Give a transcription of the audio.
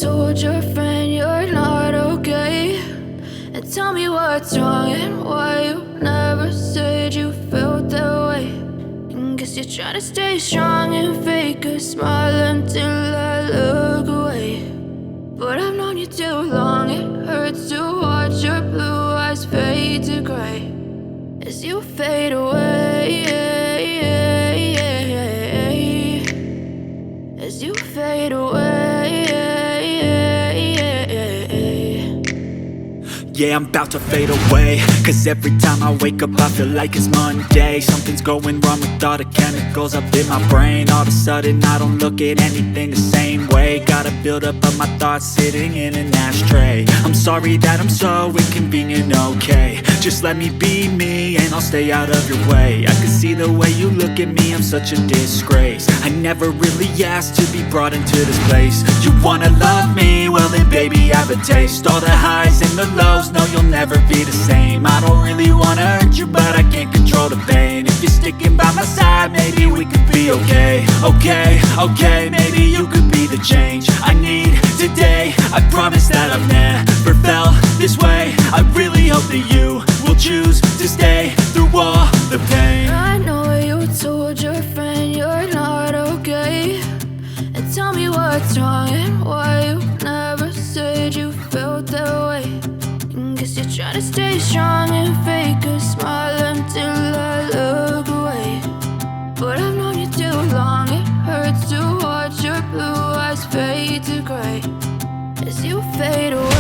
told your friend you're not okay, and tell me what's wrong and why you never said you felt that way. And guess you're trying to stay strong and fake a smile until I look away. But I've known you too long, it hurts to watch your blue eyes fade to gray as you fade away, as you fade away. Yeah, I'm about to fade away, cause every time I wake up I feel like it's Monday. Something's going wrong with all the chemicals up in my brain. All of a sudden I don't look at anything the same way. Gotta build up of my thoughts sitting in an ashtray. I'm sorry that I'm so inconvenient, okay. Just let me be me and I'll stay out of your way. I can see the way you look at me, I'm such a disgrace. I never really asked to be brought into this place. You wanna love me? Well then baby I have a taste. All the highs and the lows, no you'll never be the same. I don't really wanna hurt you but I can't control the pain. If you're sticking by my side maybe we could be okay. Okay, maybe you could be the change I need today. I promise that I've never felt this way. I really hope that you will choose to stay through all the pain. I know you told your friend you're not okay, and tell me what's wrong and why you never said you felt that way. And guess you're trying to stay strong and fake a smile until I look away. But I've known you too long, it hurts to watch your blue eyes fade to gray as you fade away.